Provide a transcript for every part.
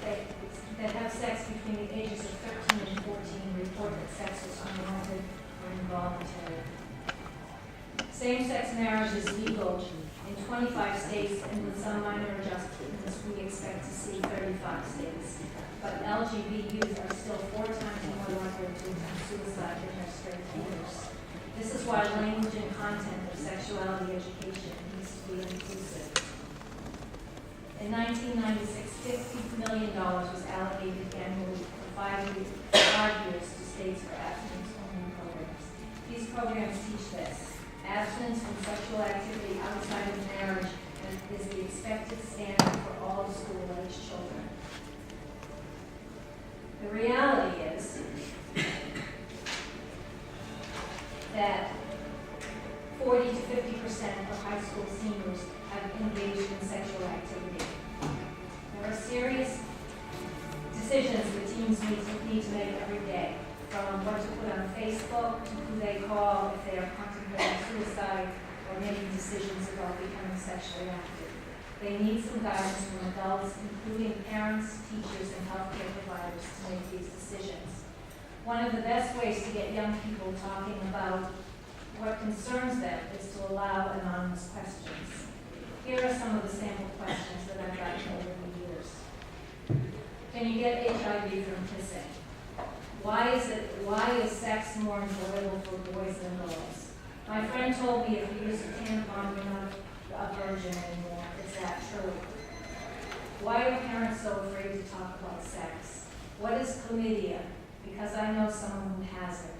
that have sex between the ages of 13 and 14 report that sex was unwanted or involuntary. Same-sex marriage is legal in 25 states, and with some minor adjustments, we expect to see 35 states. But LGBTs are still 4 times more likely to attempt suicide than their straight peers. This is why language and content of sexuality education needs to be inclusive. In 1996, $50 million was allocated annually for 5 years to states for abstinence-only programs. These programs teach this. Abstinence from sexual activity outside of marriage is the expected standard for all school-age children. The reality is that 40 to 50% of high school seniors have engaged in sexual activity. There are serious decisions that teens need to make every day, from what to put on Facebook to who they call if they are contemplating suicide or making decisions about becoming sexually active. They need some guidance from adults, including parents, teachers, and healthcare providers, to make these decisions. One of the best ways to get young people talking about what concerns them is to allow anonymous questions. Here are some of the sample questions that I've gotten over the years. Can you get HIV from kissing? Why is sex more enjoyable for boys than girls? My friend told me if you use a tampon, you're not a virgin anymore. Is that true? Why are parents so afraid to talk about sex? What is chlamydia? Because I know someone who has it.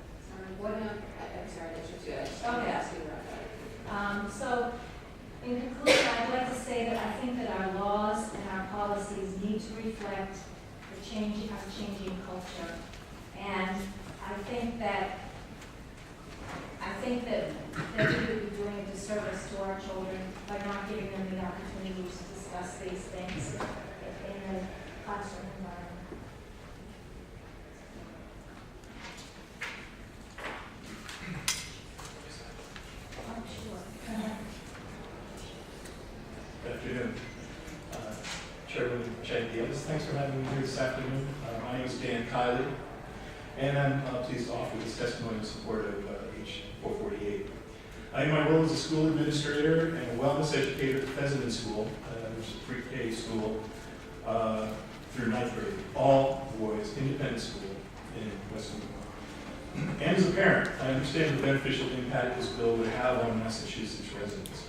I'm sorry, that's what you asked. Okay. Asking about that. So, in conclusion, I'd like to say that I think that our laws and our policies need to reflect our changing culture. And I think that we would be doing a disservice to our children by not giving them the opportunity to discuss these things in a classroom environment. Good afternoon. Chairman Chang, thanks for having me here this afternoon. My name is Dan Kiley, and I'm pleased to offer this testimony in support of H448. In my role as a school administrator and a wellness educator at Pheasant School, which is a pre-K school through 9th grade, all boys, independent school in Western New York. And as a parent, I understand the beneficial impact this bill would have on Massachusetts residents.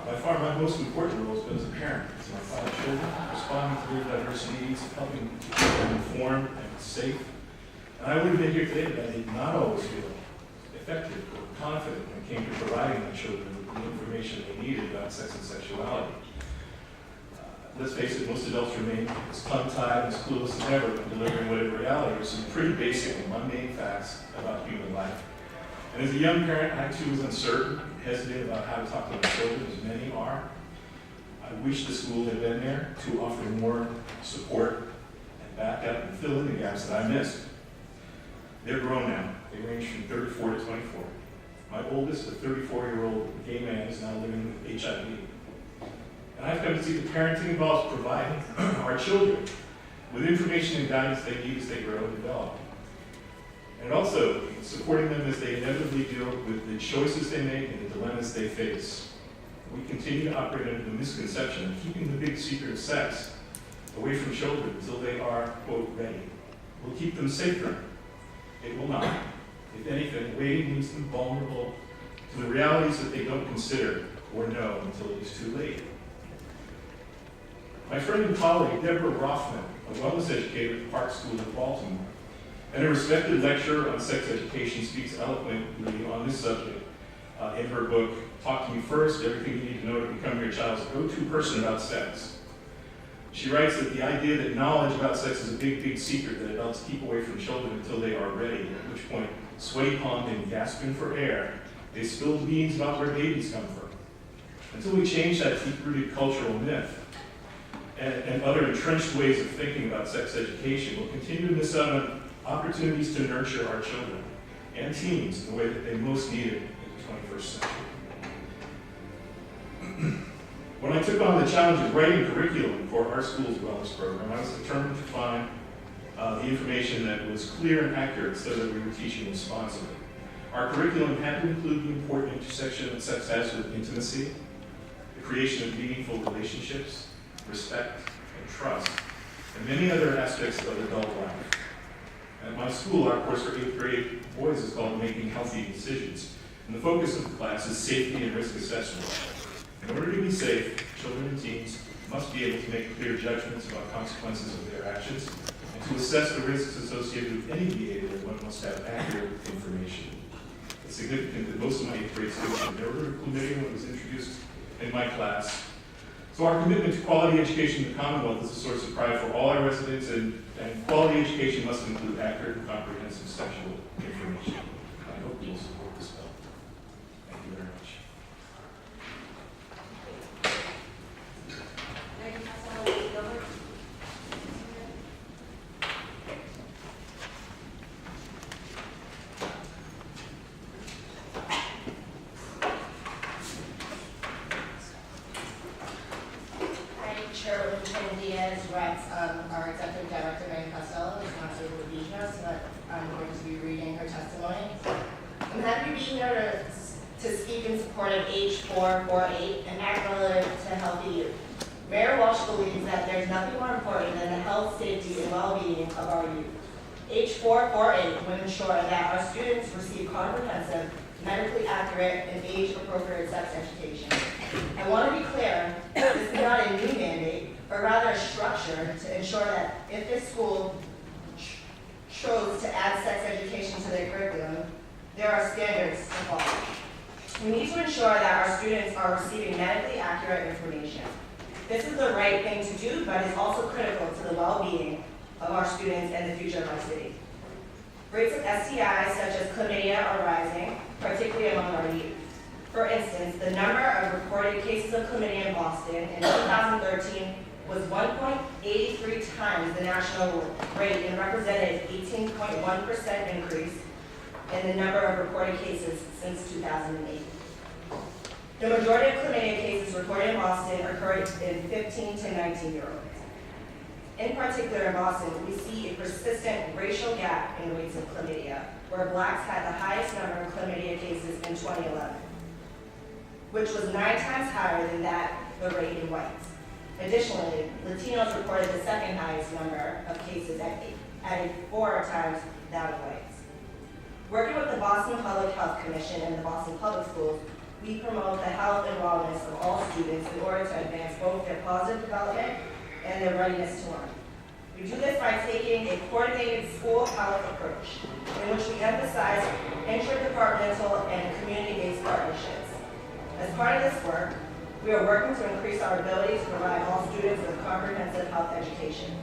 By far, my most important role has been as a parent to my 5 children, responding to their diverse needs, helping to keep them informed and safe. And I would have been here today, but I did not always feel effective or confident when it came to providing my children with the information they needed about sex and sexuality. Let's face it, most adults remain as tongue-tied and as clueless as ever when delivering what in reality are some pretty basic and mundane facts about human life. And as a young parent, I too was uncertain, hesitant about how to talk to my children, as many are. I wish the school had been there to offer more support and back up and fill in the gaps that I missed. They're grown now. They range from 34 to 24. My oldest, a 34-year-old gay man, is now living with HIV. And I've come to see that parenting involves providing our children with information and guidance they need as they grow and develop. And also supporting them as they inevitably deal with the choices they make and the dilemmas they face. We continue to operate under the misconception of keeping the big secret of sex away from children until they are, quote, ready. We'll keep them safer. It will not. If anything, waiting leaves them vulnerable to the realities that they don't consider or know until it is too late. My friend and colleague, Deborah Rothman, a wellness educator at Park School in Baltimore, and a respected lecturer on sex education, speaks eloquently on this subject in her book, Talk to Me First, Everything You Need to Know to Become Your Child's Go-To Person About Sex. She writes that the idea that knowledge about sex is a big, big secret that adults keep away from children until they are ready, at which point, sweaty palmed and gasping for air, they spill beans about where babies come from. Until we change that deep-rooted cultural myth and other entrenched ways of thinking about sex education, we'll continue to miss out on opportunities to nurture our children and teens in the way that they most need it in the 21st century. When I took took on the challenge of writing curriculum for our school's wellness program, I was determined to find the information that was clear and accurate so that we were teaching responsibly. Our curriculum had to include the important intersection that sex has with intimacy, the creation of meaningful relationships, respect, and trust, and many other aspects of adult life. At my school, our course for 8th grade boys is called Making Healthy Decisions, and the focus of the class is safety and risk assessment. In order to be safe, children and teens must be able to make clear judgments about consequences of their actions, and to assess the risks associated with any behavior, one must have accurate information. It's significant that most of my 8th grade students have never heard of chlamydia when it was introduced in my class. So our commitment to quality education in the Commonwealth is a source of pride for all our residents, and quality education must include accurate and comprehensive sexual information. I hope you will support this bill. Thank you very much. Our Executive Director, Mary Costello, is not able to be here, so I'm going to be reading her testimony. I'm happy to be here to speak in support of H448, an act relative to healthy youth. Mayor Walsh believes that there's nothing more important than the health, safety, and well-being of our youth. H448 would ensure that our students receive comprehensive, medically accurate, and age-appropriate sex education. I want to be clear, this is not a new mandate, but rather a structure to ensure that if this school chose to add sex education to their curriculum, there are standards to follow. We need to ensure that our students are receiving medically accurate information. This is the right thing to do, but is also critical to the well-being of our students and the future of our city. Rates of STIs such as chlamydia are rising, particularly among our youth. For instance, the number of reported cases of chlamydia in Boston in 2013 was 1.83 times the national rate and represented 18.1% increase in the number of reported cases since 2008. The majority of chlamydia cases reported in Boston occurred in 15 to 19-year-olds. In particular, in Boston, we see a persistent racial gap in rates of chlamydia, where blacks had the highest number of chlamydia cases in 2011, which was 9 times higher than the rate in whites. Additionally, Latinos reported the second highest number of cases at 4 times that of whites. Working with the Boston Public Health Commission and the Boston Public Schools, we promote the health and wellness of all students in order to advance both their positive development and their readiness to learn. We do this by taking a coordinated school health approach, in which we emphasize interdepartmental and community-based partnerships. As part of this work, we are working to increase our ability to provide all students with comprehensive health education.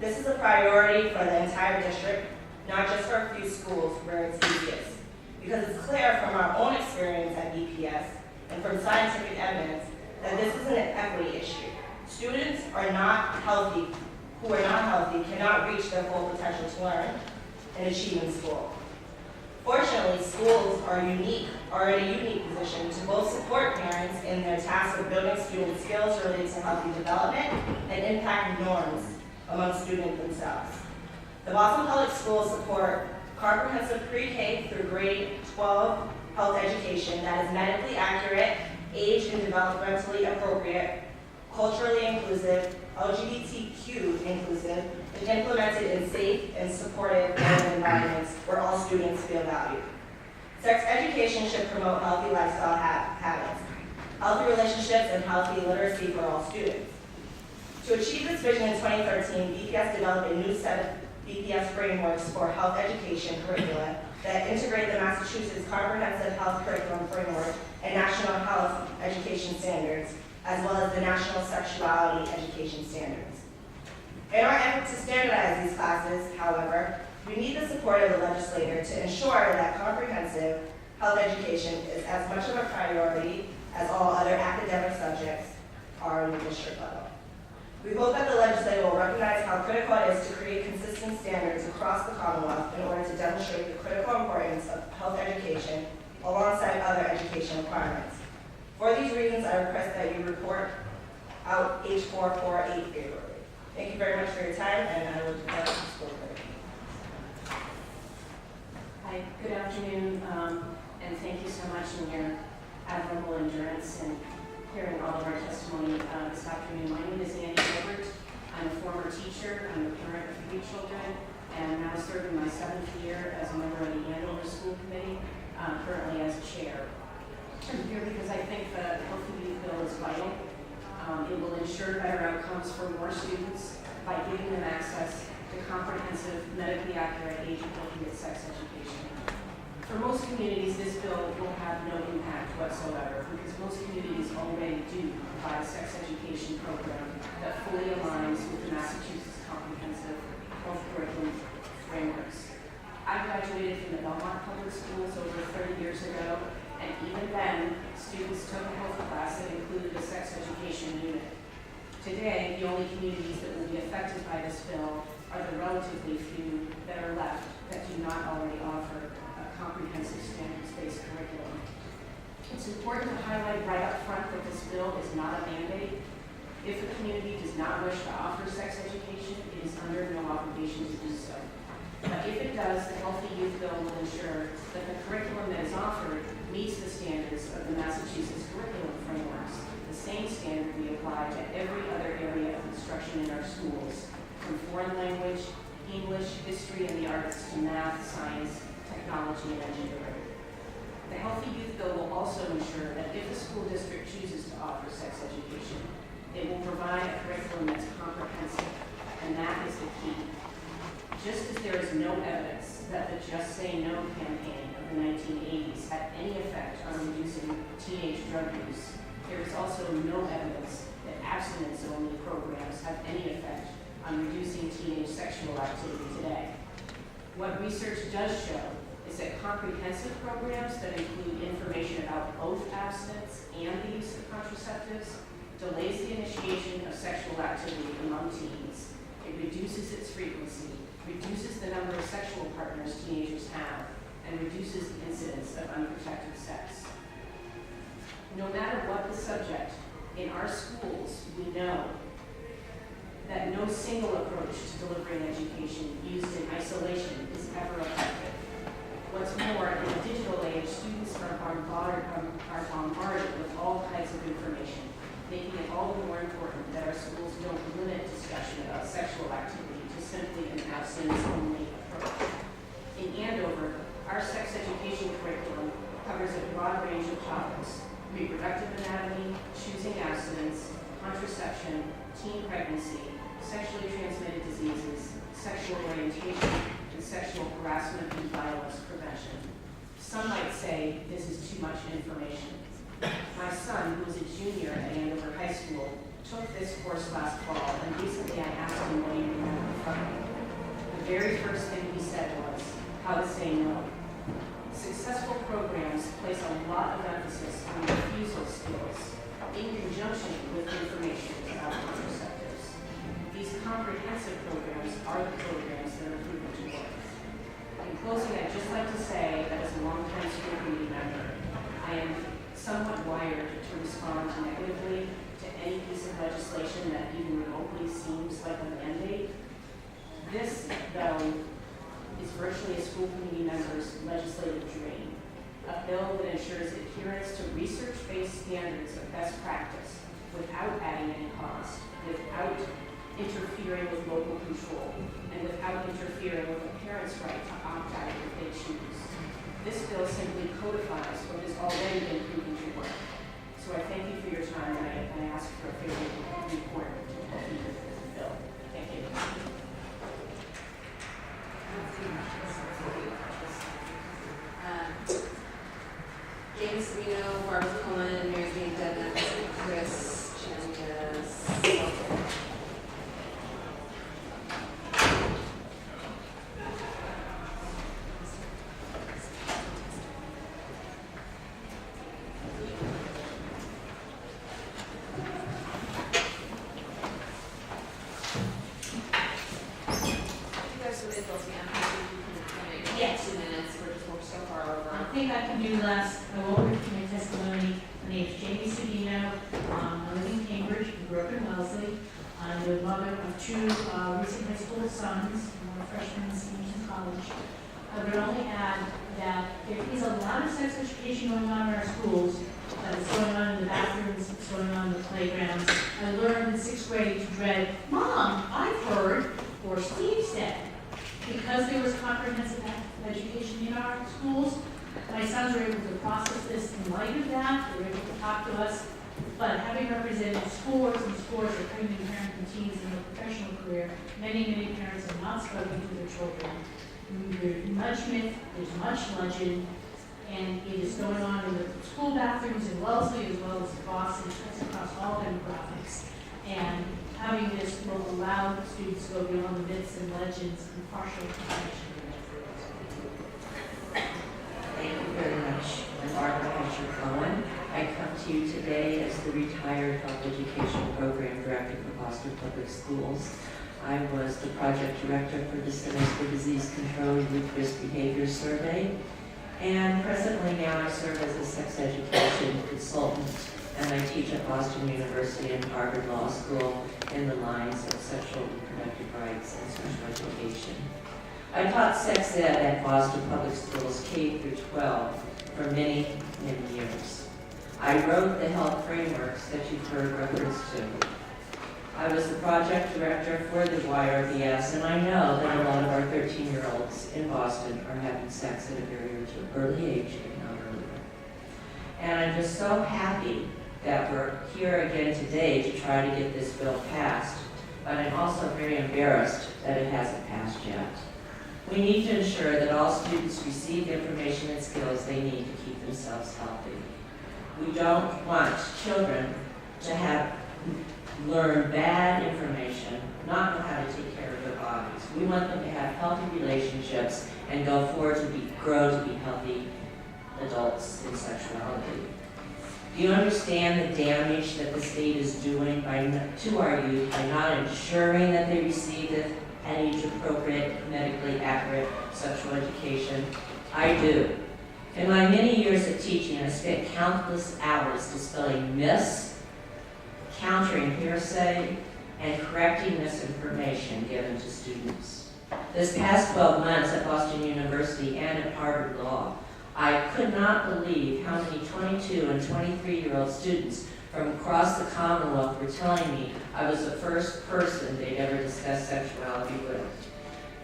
This is a priority for the entire district, not just for a few schools where it's easiest, because it's clear from our own experience at BPS and from scientific evidence that this is an equity issue. Students who are not healthy cannot reach their full potential to learn and achieve in school. Fortunately, schools are in a unique position to both support parents in their task of building student skills related to healthy development and impact norms among students themselves. The Boston Public Schools support comprehensive pre-K through grade 12 health education that is medically accurate, age and developmentally appropriate, culturally inclusive, LGBTQ inclusive, and implemented in safe and supportive learning environments where all students feel valued. Sex education should promote healthy lifestyle habits, healthy relationships, and healthy literacy for all students. To achieve this vision in 2013, BPS developed a new set of BPS frameworks for health education curricula that integrate the Massachusetts Comprehensive Health Curriculum Framework and National Health Education Standards, as well as the National Sexuality Education Standards. In our effort to standardize these classes, however, we need the support of the legislator to ensure that comprehensive health education is as much of a priority as all other academic subjects are in the district level. We hope that the legislature will recognize how critical it is to create consistent standards across the Commonwealth in order to demonstrate the critical importance of health education alongside other education requirements. For these reasons, I request that you report out H4 for 8 favorably. Thank you very much for your time, and I will defer to the school committee. Hi, good afternoon, and thank you so much in your admirable endurance in hearing all of our testimony this afternoon. My name is Annie Gilbert. I'm a former teacher. I'm the parent of 3 children, and I'm now serving my 7th year as a member of the Andover School Committee, currently as chair. I'm here because I think the Healthy Youth Bill is vital. It will ensure better outcomes for more students by giving them access to comprehensive, medically accurate, age-appropriate sex education. For most communities, this bill will have no impact whatsoever because most communities already do provide a sex education program that fully aligns with the Massachusetts Comprehensive Health Curriculum frameworks. I graduated from the Belmont Public Schools over 30 years ago, and even then, students took a health class that included a sex education unit. Today, the only communities that will be affected by this bill are the relatively few that are left that do not already offer a comprehensive standards-based curriculum. It's important to highlight right up front that this bill is not a mandate. If a community does not wish to offer sex education, it is under no obligation to do so. But if it does, the Healthy Youth Bill will ensure that the curriculum that is offered meets the standards of the Massachusetts curriculum frameworks, the same standard we apply to every other area of instruction in our schools, from foreign language, English, history, and the arts to math, science, technology, and engineering. The Healthy Youth Bill will also ensure that if the school district chooses to offer sex education, it will provide a curriculum that's comprehensive, and that is the key. Just as there is no evidence that the Just Say No campaign of the 1980s had any effect on reducing teenage drug use, there is also no evidence that abstinence-only programs have any effect on reducing teenage sexual activity today. What research does show is that comprehensive programs that include information about both abstinence and the use of contraceptives delays the initiation of sexual activity among teens. It reduces its frequency, reduces the number of sexual partners teenagers have, and reduces the incidence of unprotected sex. No matter what the subject, in our schools, we know that no single approach to delivering education used in isolation is ever effective. What's more, in the digital age, students are bombarded with all kinds of information, making it all the more important that our schools don't limit discussion about sexual activity to simply an abstinence-only approach. In Andover, our sex education curriculum covers a broad range of topics: reproductive anatomy, choosing abstinence, contraception, teen pregnancy, sexually transmitted diseases, sexual orientation, and sexual harassment and violence prevention. Some might say this is too much information. My son, who is a junior at Andover High School, took this course last fall, and recently I asked him what he remembered from it. The very first thing he said was, how to say no. Successful programs place a lot of emphasis on refusal skills in conjunction with information about contraceptives. These comprehensive programs are the programs that are proven to work. In closing, I'd just like to say that as a longtime school committee member, I am somewhat wired to respond negatively to any piece of legislation that even remotely seems like a mandate. This, though, is virtually a school committee member's legislative dream, a bill that ensures adherence to research-based standards of best practice without adding any cost, without interfering with local control, and without interfering with a parent's right to opt out if they choose. This bill simply codifies what has already been proven to work. So I thank you for your time, and I ask for a favorable report to help you with this bill. Thank you. James Savino, Barbara Coleman, Mary Jane Devon, Chris Changas. Yes. 2 minutes, we're so far over. I think I can do last, I will read my testimony. My name is Jamie two recent high school sons, freshmen and seniors in college. I would only add that there is a lot of sex education going on in our schools. It's going on in the bathrooms, it's going on in the playgrounds. I learned in 6th grade to dread, Mom, I've heard, or Steve said, because there was comprehensive education in our schools, my sons were able to process this in light of that, they were able to talk to us. But having represented scores and scores of pregnant parents and teens in their professional career, many parents have not spoken to their children. There's much myth, there's much legend, and it is going on in the school bathrooms in Wellesley as well as Boston, it's across all demographics. And having this will allow students to go beyond the myths and legends and partial information. Thank you very much. I'm Barbara Asher-Cohen. I come to you today as the retired Health Education Program Director for Boston Public Schools. I was the project director for the Centers for Disease Control Youth Risk Behavior Survey. And presently now I serve as a sex education consultant, and I teach at Boston University and Harvard Law School in the lines of sexual and reproductive rights and sexual education. I taught sex ed at Boston Public Schools K through 12 for many years. I wrote the health frameworks that you've heard reference to. I was the project director for the YRBS, and I know that a lot of our 13-year-olds in Boston are having sex at a very early age, if not earlier. And I'm just so happy that we're here again today to try to get this bill passed, but I'm also very embarrassed that it hasn't passed yet. We need to ensure that all students receive the information and skills they need to keep themselves healthy. We don't want children to learn bad information, not know how to take care of their bodies. We want them to have healthy relationships and go forward to grow to be healthy adults in sexuality. Do you understand the damage that the state is doing to our youth by not ensuring that they receive the age-appropriate, medically accurate sexual education? I do. In my many years of teaching, I spent countless hours dispelling myths, countering hearsay, and correcting misinformation given to students. This past 12 months at Boston University and at Harvard Law, I could not believe how many 22 and 23-year-old students from across the Commonwealth were telling me I was the first person they'd ever discussed sexuality with.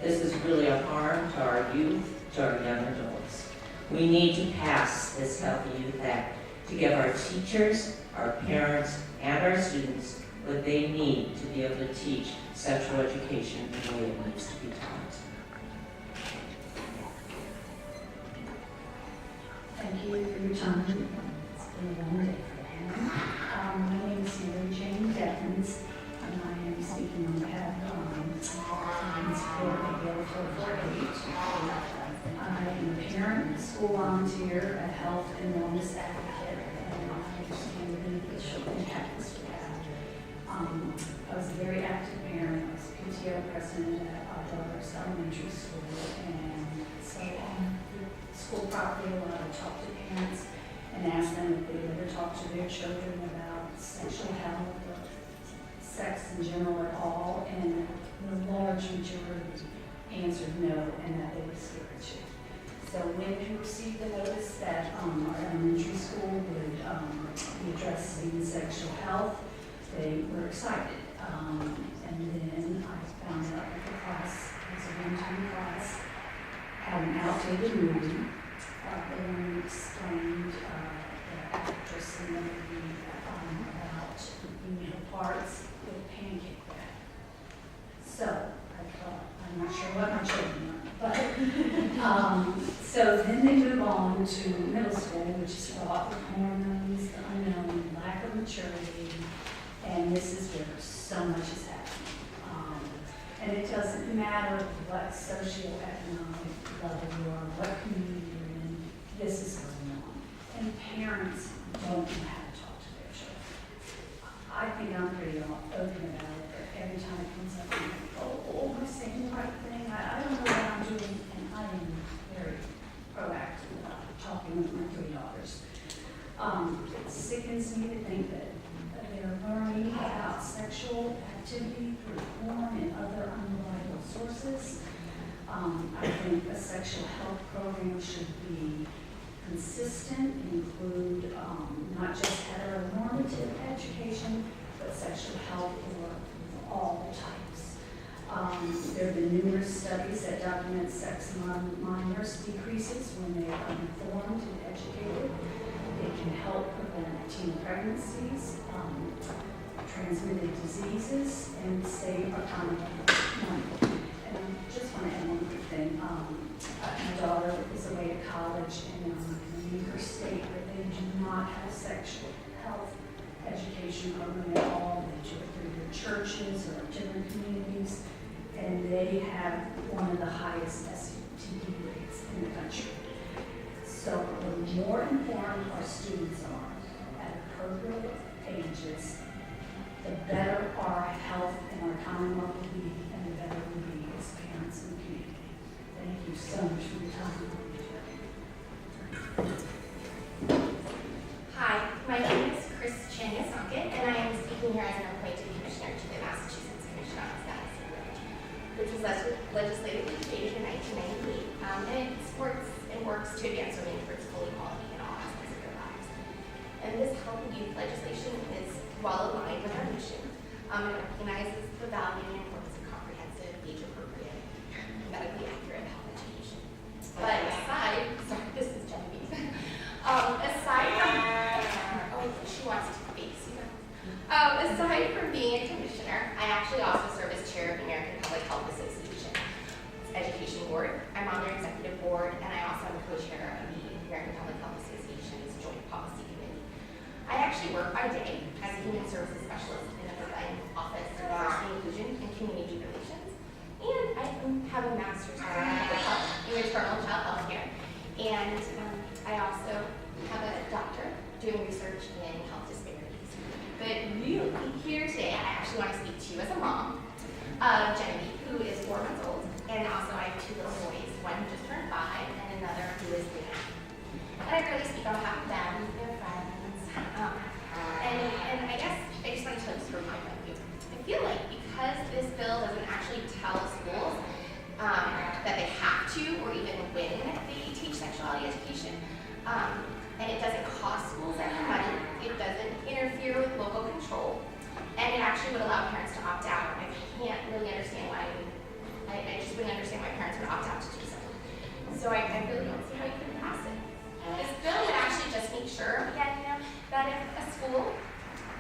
This is really a harm to our youth, to our young adults. We need to pass this Healthy Youth Act to give our teachers, our parents, and our students what they need to be able to teach sexual education the way it needs to be taught. Thank you for your time. It's been a long day for him. My name is Mary Jane Devins, and I am speaking on behalf of support of Bill 448. I am a parent, school volunteer, a health and wellness advocate, and I understand the beneficial impacts we have. I was a very active parent. I was PTO president at our daughter's elementary school, and so on the school property, I would talk to parents and ask them if they ever talk to their children about sexual health or sex in general at all, and the large majority answered no, and that they were scared to. So when we received the notice that our elementary school would be addressing sexual health, they were excited. And then I found out that the class was a one-time class, had an outdated movie. They wanted to explain the actress in the movie about female parts with a pancake bag. So I thought, I'm not sure what my children learned, but so then they move on to middle school, which is fraught with hormones, the unknown, lack of maturity, and this is where so much is happening. And it doesn't matter what socioeconomic level you are, what community you're in, this is going on. And parents don't know how to talk to their children. I think I'm pretty open about it, but every time it comes up, I'm like, oh, am I saying the right thing? I don't know what I'm doing, and I am very proactive about talking with my three daughters. sickens me to think that they're learning about sexual activity through porn and other unreliable sources. I think a sexual health program should be consistent, include not just heteronormative education, but sexual health for all types. There have been numerous studies that document sex among minors decreases when they are informed and educated. It can help prevent teen pregnancies, transmitted diseases, and save our time and money. And I just want to add one quick thing. My daughter is away at college in a neighbor state where they do not have sexual health education program at all. They do it through their churches or different communities, and they have one of the highest STD rates in the country. So the more informed our students are at appropriate ages, the better our health and our time will be, and the better we'll be as parents in the community. Thank you so much for your time. Hi, my name is Chris Chanya-Sonkit, and I am speaking here as an appointed commissioner to the Massachusetts Commission on Status and Women, which was legislatively created in 1998, and it supports and works to advance women towards full equality in all aspects of their lives. And this healthy youth legislation is well aligned with our mission. It recognizes the value and importance of comprehensive, age-appropriate, medically accurate health education. But aside, sorry, this is Genevieve. Aside from, she wants to face you. Aside from being a commissioner, I actually also serve as chair of the American Public Health Association Education Board. I'm on their executive board, and I also am co-chair of the American Public Health Association's Joint Policy Committee. I actually work by day as a human services specialist in the Berlin Office of Diversity, Inclusion, and Community Relations, and I have a master's degree in maternal child health care, and I also have a doctorate doing research in health disparities. But really, here today, I actually want to speak to you as a mom of Genevieve, who is 4 months old, and also I have 2 little boys, one who just turned 5, and another who is 3. And I really speak on behalf of them, their friends, and I guess I just want to tell you from my point of view. I feel like because this bill doesn't actually tell schools that they have to, or even when they teach sexuality education, and it doesn't cost schools any money, it doesn't interfere with local control, and it actually would allow parents to opt out. I can't really understand why, I just wouldn't understand why parents would opt out to do so. So I really don't see how you could pass it. This bill would actually just make sure, again, that if a school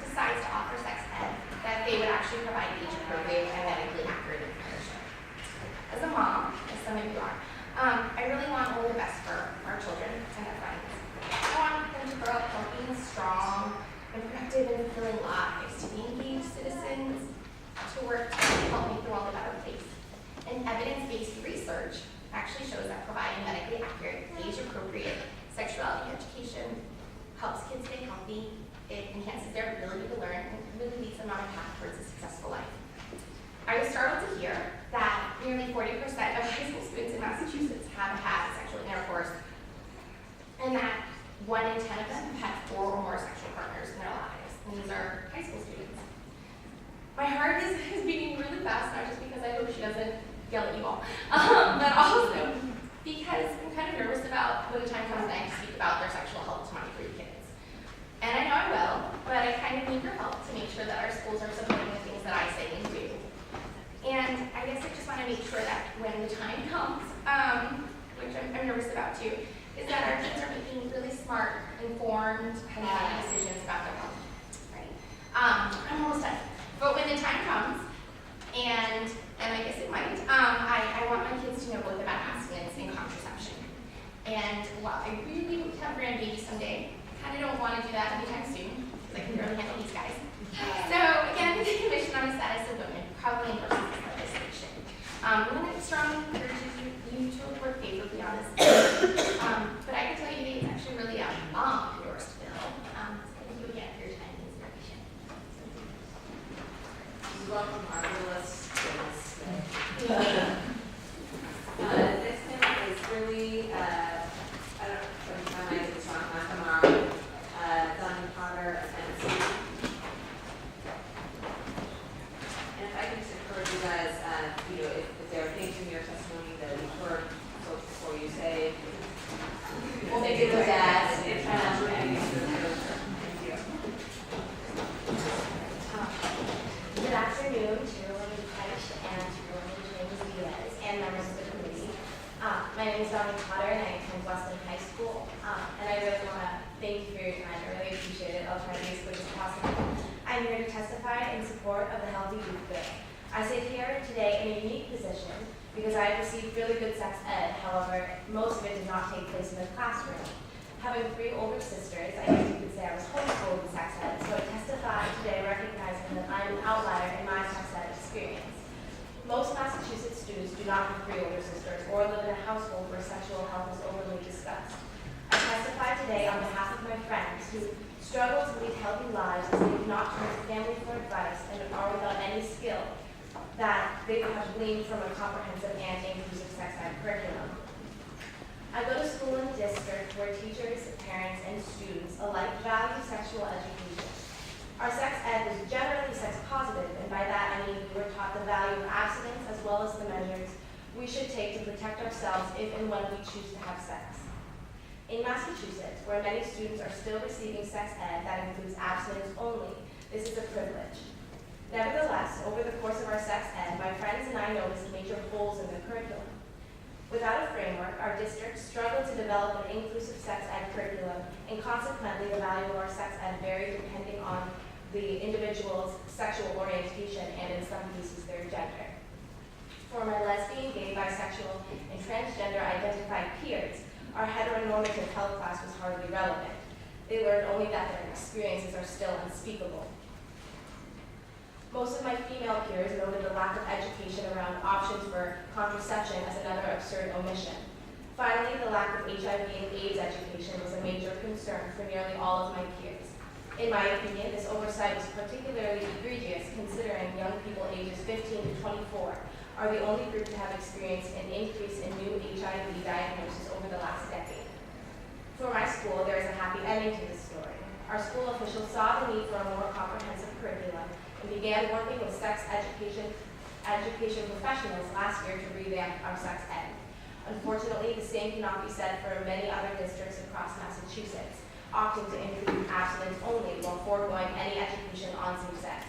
decides to offer sex ed, that they would actually provide age-appropriate and medically accurate information. As a mom, as some of you are, I really want only the best for our children and their friends. I want them to grow up healthy and strong, and productive and fulfilling lives, to be engaged citizens, to work to help make the world a better place. And evidence-based research actually shows that providing medically accurate, age-appropriate sexuality education helps kids stay healthy, it enhances their ability to learn, and really leads them on a path towards a successful life. I was startled to hear that nearly 40% of high school students in Massachusetts have had sexual intercourse, and that 1 in 10 of them have had 4 or more sexual partners in their lives, and these are high school students. My heart is beating really fast, not just because I hope she doesn't yell at you all, but also because I'm kind of nervous about when the time comes and I speak about their sexual health to my 3 kids. And I know I will, but I kind of need your help to make sure that our schools are supporting the things that I say and do. And I guess I just want to make sure that when the time comes, which I'm nervous about too, is that our kids are making really smart, informed, healthy decisions about their health, right? I'm almost done. But when the time comes, and I guess it might, I want my kids to know both about abstinence and contraception. And while I really hope to have grandbabies someday, I kind of don't want to do that anytime soon, because I can barely handle these guys. So again, the Commission on the Status of Women probably endorses this legislation. Women strongly encourages you to report favorably on this bill. But I can tell you that it's actually really a mom-endorsed bill. So thank you again for your time and inspiration. Welcome, marvelous. This bill is really, I don't know, my mind is strong, not tomorrow. It's on testified in support of the Healthy Youth Bill. I sit here today in a unique position because I have received really good sex ed. However, most of it did not take place in the classroom. Having 3 older sisters, I guess you could say I was homeschooled in sex ed, so I testify today recognizing that I'm an outlier in my sex ed experience. Most Massachusetts students do not have 3 older sisters or live in a household where sexual health is openly discussed. I testify today on behalf of my friends who struggle to lead healthy lives as they do not turn to family for advice and are without any skill that they would have gleaned from a comprehensive and inclusive sex ed curriculum. I go to school in a district where teachers, parents, and students alike value sexual education. Our sex ed was generally sex positive, and by that I mean we were taught the value of abstinence as well as the measures we should take to protect ourselves if and when we choose to have sex. In Massachusetts, where many students are still receiving sex ed that includes abstinence only, this is a privilege. Nevertheless, over the course of our sex ed, my friends and I noticed major holes in the curriculum. Without a framework, our district struggled to develop an inclusive sex ed curriculum, and consequently the value of our sex ed varied depending on the individual's sexual orientation and in some cases their gender. For my lesbian, gay, bisexual, and transgender identified peers, our heteronormative health class was hardly relevant. They learned only that their experiences are still unspeakable. Most of my female peers noted the lack of education around options for contraception as another absurd omission. Finally, the lack of HIV and AIDS education was a major concern for nearly all of my peers. In my opinion, this oversight was particularly egregious considering young people ages 15 to 24 are the only group to have experienced an increase in new HIV diagnoses over the last decade. For my school, there is a happy ending to this story. Our school officials saw the need for a more comprehensive curriculum and began working with sex education professionals last year to revamp our sex ed. Unfortunately, the same cannot be said for many other districts across Massachusetts, opting to include abstinence only while foregoing any education on same sex.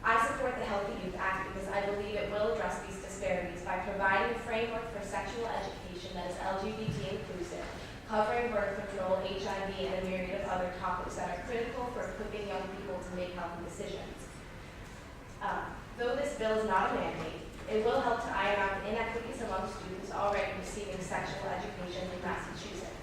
I support the Healthy Youth Act because I believe it will address these disparities by providing a framework for sexual education that is LGBT inclusive, covering birth control, HIV, and a myriad of other topics that are critical for equipping young people to make healthy decisions. Though this bill is not a mandate, it will help to iron out the inequities among students already receiving sexual education in Massachusetts.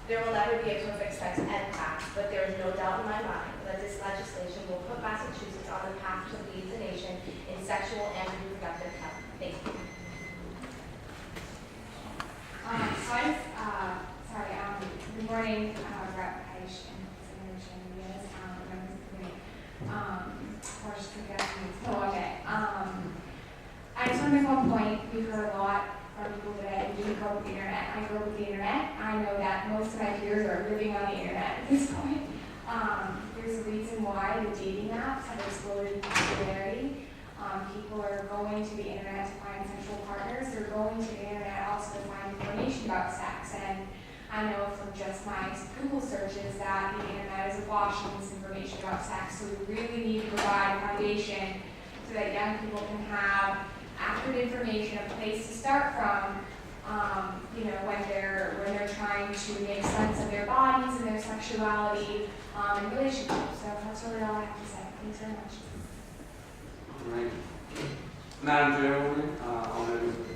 There will never be a perfect sex ed path, but there is no doubt in my mind that this legislation will put Massachusetts on the path to lead the nation in sexual and reproductive health. Thank you. Good morning, Rep. Heish and Senator Chandeliers, members of the committee. Or just the guests. Oh, okay. I just want to make one point. We've heard a lot from people today. We grew up with the internet. I grew up with the internet. I know that most of my peers are living on the internet at this point. There's a reason why the dating apps have exploded in popularity. People are going to the internet to find sexual partners. They're going to the internet also to find information about sex. And I know from just my Google searches that the internet is awash in this information about sex. So we really need to provide a foundation so that young people can have accurate information, a place to start from, when they're trying to make sense of their bodies and their sexuality and relationships. So that's really all I have to say. Thanks very much. All right. Madam Chairwoman, all members of the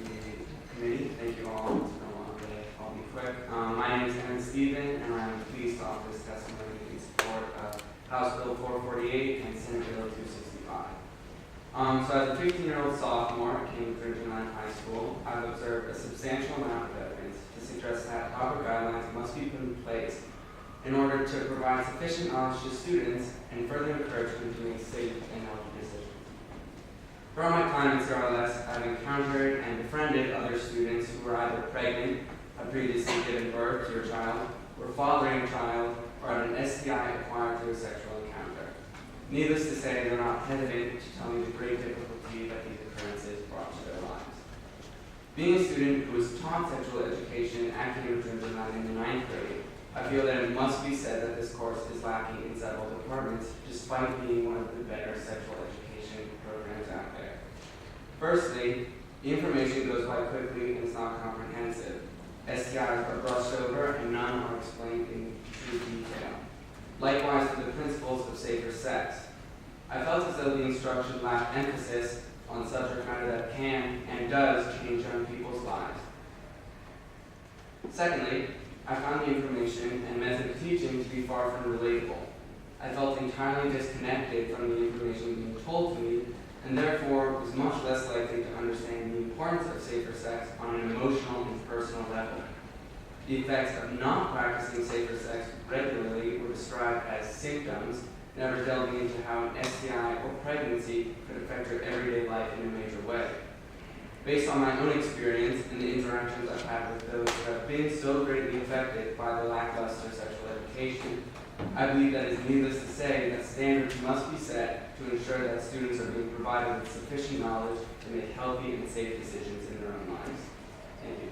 committee, thank you all. I'll be quick. My name is Evan Stephen, and I'm pleased to offer this testimony in support of House Bill 448 and Senate Bill 265. So as a 15-year-old sophomore at Cambridge High School, I've observed a substantial amount of evidence to suggest that proper guidelines must be put in place in order to provide sufficient knowledge to students and further encourage them to make safe and healthy decisions. Throughout my time at CRLS, I've encountered and befriended other students who were either pregnant, had previously given birth to a child, were fathering a child, or had an STI acquired through a sexual encounter. Needless to say, they're not hesitant to tell me the great difficulty that these occurrences brought to their lives. Being a student who was taught sexual education at Cambridge in the 9th grade, I feel that it must be said that this course is lacking in several departments, despite being one of the better sexual education programs out there. Firstly, the information goes by quickly and is not comprehensive. STIs are brushed over and none are explained in true detail. Likewise, for the principles of safer sex. I felt as though the instruction lacked emphasis on subject matter that can and does change young people's lives. Secondly, I found the information and method of teaching to be far from relatable. I felt entirely disconnected from the information being told to me, and therefore was much less likely to understand the importance of safer sex on an emotional and personal level. The effects of not practicing safer sex regularly were described as symptoms, never delving into how an STI or pregnancy could affect your everyday life in a major way. Based on my own experience and the interactions I've had with those who have been so greatly affected by the lackluster sexual education, I believe that it's needless to say that standards must be set to ensure that students are being provided with sufficient knowledge to make healthy and safe decisions in their own lives. Thank you.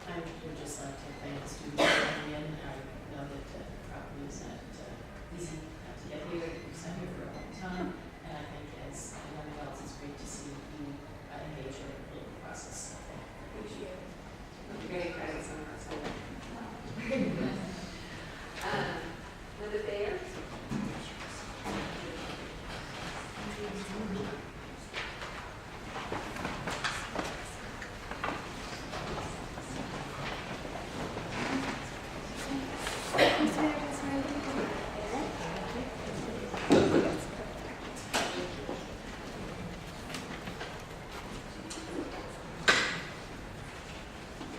I would just like to thank the students for coming in. I know that probably is not easy to get here. We've sat here for a long time, and I think as everyone else, it's great to see you engage in the political process. Appreciate it. I'm very credits on our side. Linda Bayer.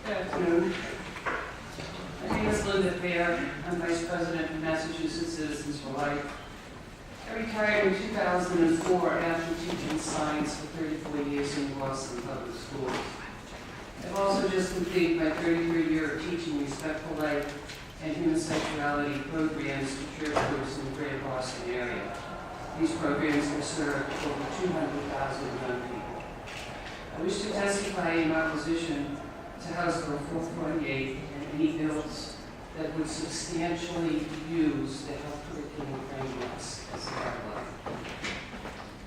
Good afternoon. My name is Linda Bayer. I'm Vice President of Massachusetts Citizens for Life. I retired in 2004 after teaching science for 34 years in Boston Public Schools. I've also just completed my 33rd year of teaching respectful life and human sexuality programs to church groups in the greater Boston area. These programs have served over 200,000 young people. I wish to testify in opposition to House Bill 448 and any bills that would substantially use the health curriculum frameworks as a guideline.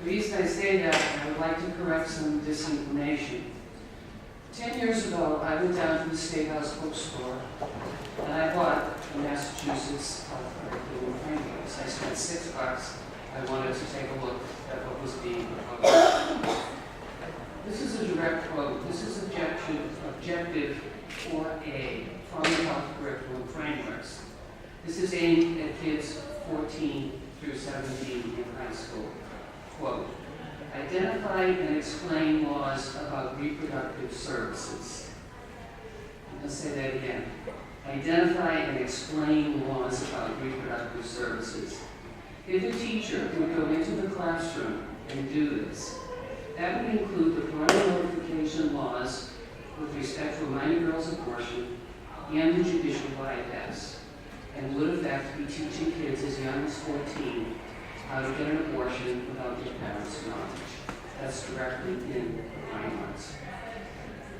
The reason I say that, I would like to correct some disinformation. 10 years ago, I went down to the State House bookstore and I bought the Massachusetts health curriculum frameworks. I spent $6. I wanted to take a look at what was being proposed. This is a direct quote. This is objective 4A from the health curriculum frameworks. This is aimed at kids 14 through 17 in high school. Quote, identify and explain laws about reproductive services. I'm going to say that again. Identify and explain laws about reproductive services. If a teacher would go into the classroom and do this, that would include the parental notification laws with respect to a minor girl's abortion and the judicial bypass, and would in fact be teaching kids as young as 14 how to get an abortion without their parents' knowledge. That's directly in the frameworks.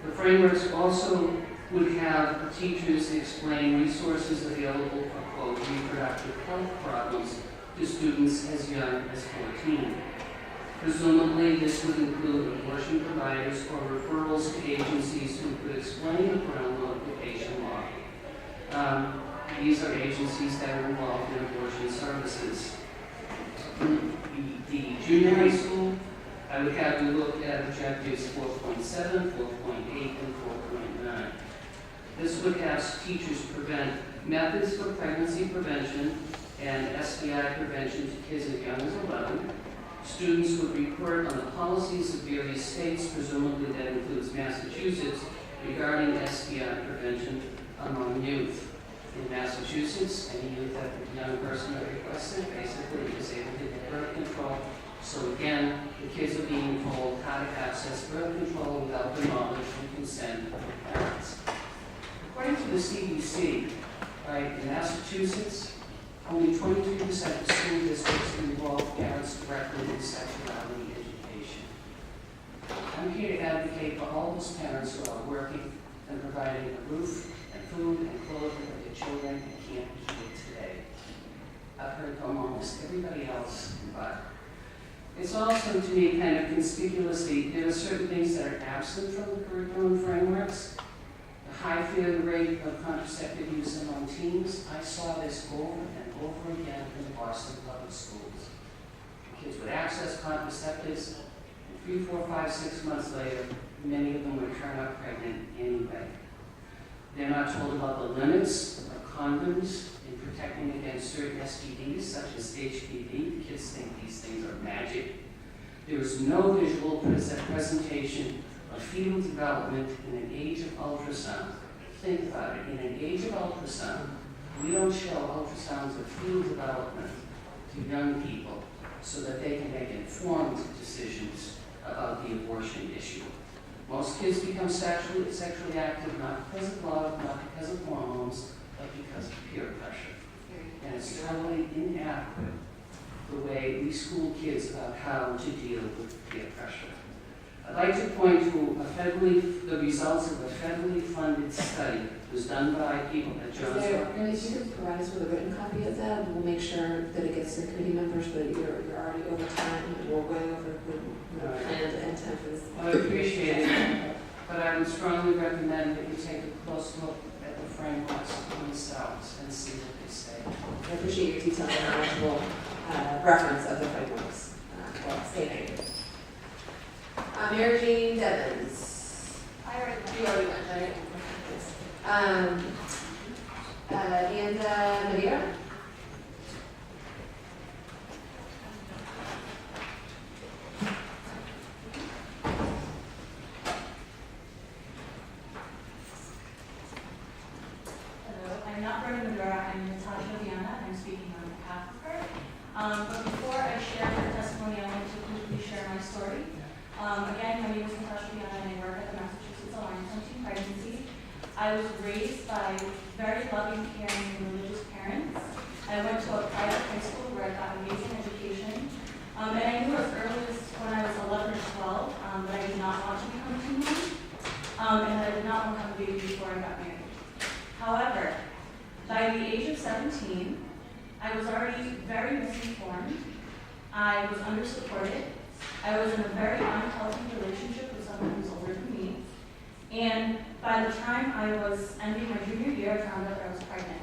The frameworks also would have teachers explain resources available for, quote, reproductive health problems to students as young as 14. Presumably, this would include abortion providers or referrals to agencies who could explain the parental notification law. These are agencies that are involved in abortion services. The junior high school, I would have you look at objectives 4.7, 4.8, and 4.9. This would have teachers prevent methods for pregnancy prevention and STI prevention to kids as young as 11. Students would report on the policies of various states, presumably that includes Massachusetts, regarding STI prevention among youth. In Massachusetts, any youth that a young person had requested basically is able to get birth control. So again, the kids are being told how to access birth control without the knowledge and consent of their parents. According to the CDC, right, in Massachusetts, only 23% of school districts involve parents directly in sexuality education. I'm here to advocate for all those parents who are working and providing a roof and food and clothing for their children and can't do it today. I've heard from almost everybody else, but it's also, to me, kind of conspicuously, there are certain things that are absent from the curriculum frameworks. The high failure rate of contraceptive use among teens. I saw this over and over again in the Boston public schools. Kids would access contraceptives, and 3, 4, 5, 6 months later, many of them would turn up pregnant anyway. They're not told about the limits of condoms in protecting against certain STDs, such as HPV. Kids think these things are magic. There is no visual presentation of fetal development in an age of ultrasound. Think about it. In an age of ultrasound, we don't show ultrasounds of fetal development to young people so that they can make informed decisions about the abortion issue. Most kids become sexually active not because of love, not because of hormones, but because of peer pressure. And it's totally inadequate the way we school kids about how to deal with peer pressure. I'd like to point to the results of a federally funded study. It was done by people at Johns Hopkins. If you could provide us with a written copy of that, we'll make sure that it gets to the committee members, but you're already over time, and we're way over the plan to end time for this. I appreciate it, but I would strongly recommend that you take a close look at the frameworks themselves and see what they say. I appreciate your detailed and knowledgeable reference of the frameworks. Stating. Mary Jane Devens. I already You already went, right? Yes. And Madeira. Hello, I'm not Brenda Medora, I'm Natasha Viana, I'm speaking on behalf of her. But before I share her testimony, I wanted to quickly share my story. Again, my name is Natasha Viana and I work at the Massachusetts Alliance on Teen Pregnancy. I was raised by very loving, caring, and religious parents. I went to a private high school where I got amazing education. And I knew as early as when I was 11 or 12 that I did not want to become a teen mom, and that I did not want to have a baby before I got married. However, by the age of 17, I was already very misinformed. I was under-supported. I was in a very unhealthy relationship with someone who's older than me. And by the time I was ending my junior year, I found out that I was pregnant.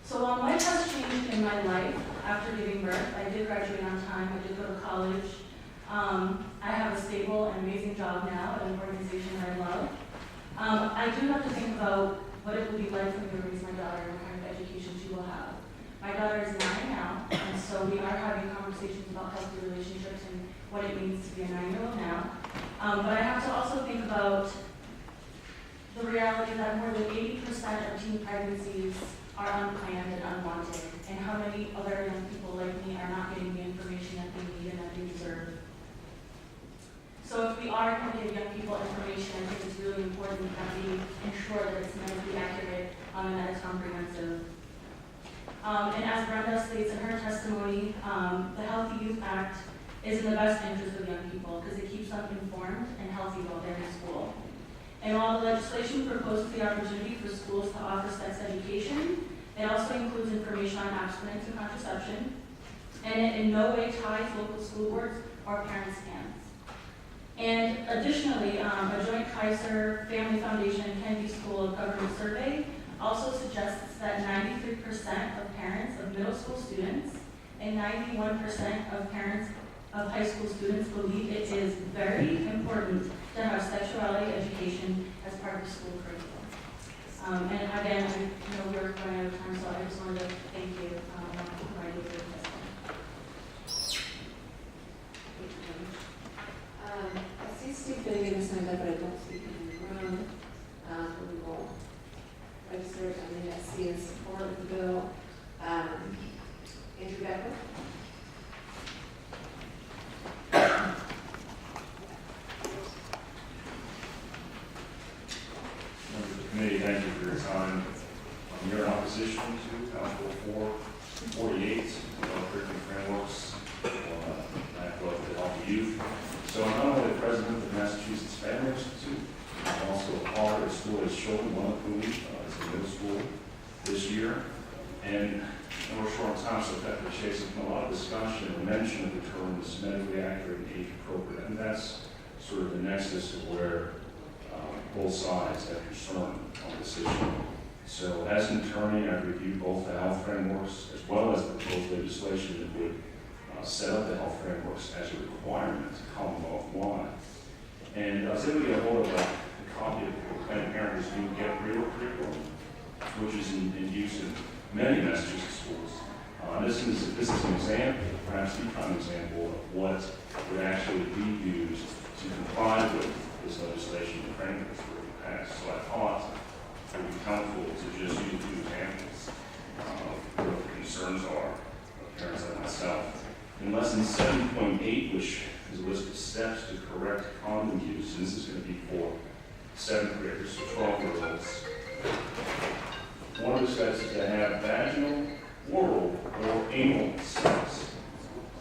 So while much has changed in my life after giving birth, I did graduate on time, I did go to college. I have a stable and amazing job now at an organization that I love. I do have to think about what it will be like for me to raise my daughter and what kind of education she will have. My daughter is 9 now, and so we are having conversations about healthy relationships and what it means to be a 9-year-old now. But I have to also think about the reality that more than 80% of teen pregnancies are unplanned and unwanted, and how many other young people like me are not getting the information that they need and that they deserve. So if we are going to give young people information, I think it's really important that we ensure that it's medically accurate and that it's comprehensive. And as Brenda states in her testimony, the Healthy Youth Act is in the best interest of young people because it keeps them informed and healthy while they're in school. And while the legislation proposes the opportunity for schools to offer sex education, it also includes information on abstinence and contraception, and it in no way ties local school boards or parents' hands. And additionally, a joint Kaiser Family Foundation and Kennedy School of Government survey also suggests that 93% of parents of middle school students and 91% of parents of high school students believe it is very important to have sexuality education as part of the school curriculum. And again, I know we're running out of time, so I just wanted to thank you for providing your testimony. I see Steve Finnegan signed up, but I don't see him in the room. We will register it on the SC in support of the bill. Andrew Becker. Members of the committee, thank you for your time. We are in opposition to House Bill 448, curriculum frameworks for the healthy youth. So I'm not only the president of the Massachusetts Family Institute, I'm also a father of school-aged children, one of whom is in middle school this year. And we're short on time, so I've got to chase a lot of discussion and mention of the terms medically accurate and age appropriate. And that's sort of the nexus of where both sides have concern on this issue. So as an attorney, I've reviewed both the health frameworks as well as the proposed legislation that would set up the health frameworks as a requirement, Commonwealth-wide. And I was able to get a hold of a copy of the Planned Parenthood's new Get Real curriculum, which is in use in many Massachusetts schools. This is an example, perhaps the prime example, of what would actually be used to comply with this legislation and frameworks were passed. So I thought it would be helpful to just use two examples of what the concerns are of parents like myself. In lesson 7.8, which is a list of steps to correct condom use, and this is going to be for 7th graders, so 12-year-olds. One of the steps is to have vaginal, oral, or anal sex.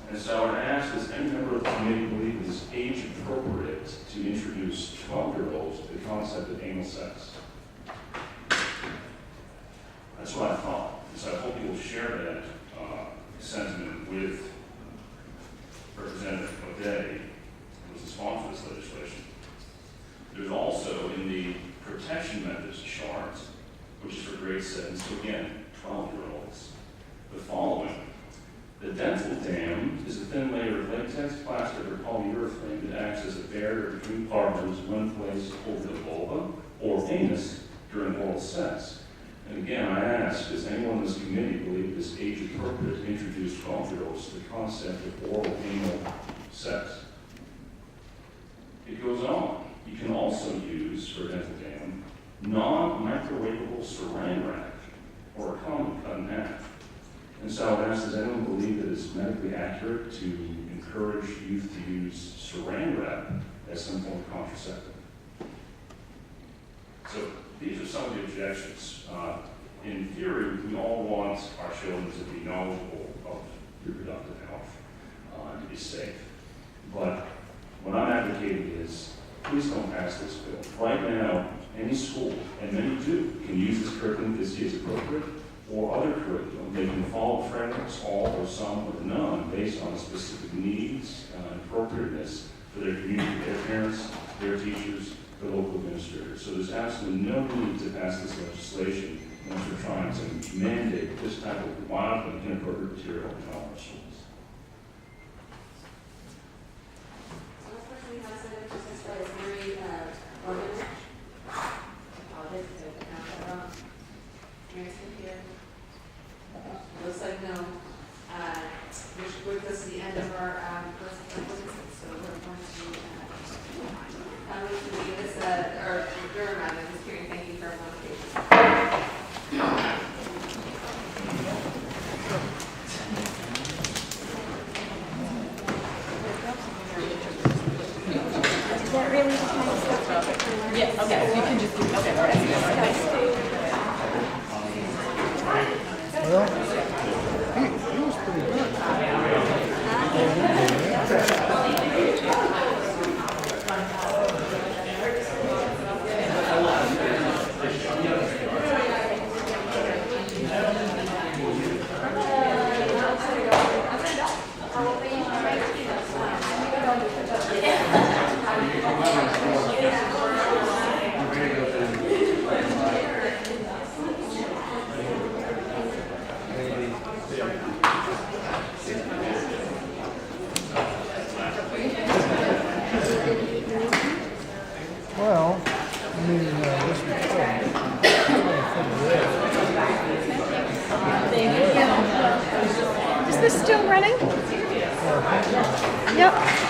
And so I would ask, does any member of the committee believe it is age appropriate to introduce 12-year-olds to the concept of anal sex? That's what I thought. So I hope you will share that sentiment with Representative O'Day, who was the sponsor of this legislation. There's also in the protection methods chart, which is for grade 7, so again, 12-year-olds, the following. The dental dam is a thin layer of latex, plastic, or polyurethane that acts as a barrier between partners when placed over the vulva or anus during oral sex. And again, I ask, does anyone in this committee believe it is age appropriate to introduce 12-year-olds to the concept of oral anal sex? It goes on. You can also use, for dental dam, non-microwavable saran wrap or a condom cut in half. And so I would ask, does anyone believe that it's medically accurate to encourage youth to use saran wrap as some form of contraceptive? So these are some of the objections. In theory, we all want our children to be knowledgeable of reproductive health and to be safe. But what I'm advocating is, please don't pass this bill. Right now, any school, and many do, can use this curriculum if this is appropriate, or other curriculum. They can follow frameworks, all or some or none, based on specific needs and appropriateness for their community, their parents, their teachers, the local administrators. So there's absolutely no need to pass this legislation unless we're trying to mandate this type of wild and inappropriate material in all our schools. So the person we have signed up to testify is Mary Gorman. Apologize if I pronounced that wrong. Mary's here. Looks like no. This is the end of our first appointment, so we're going to give us our during round of this hearing. Thank you for everyone's patience. Is that really the kind of stuff? Yes, okay, you can just do, okay, all right. Well, he was pretty good. Well, I mean, this was Is this still running? Yep.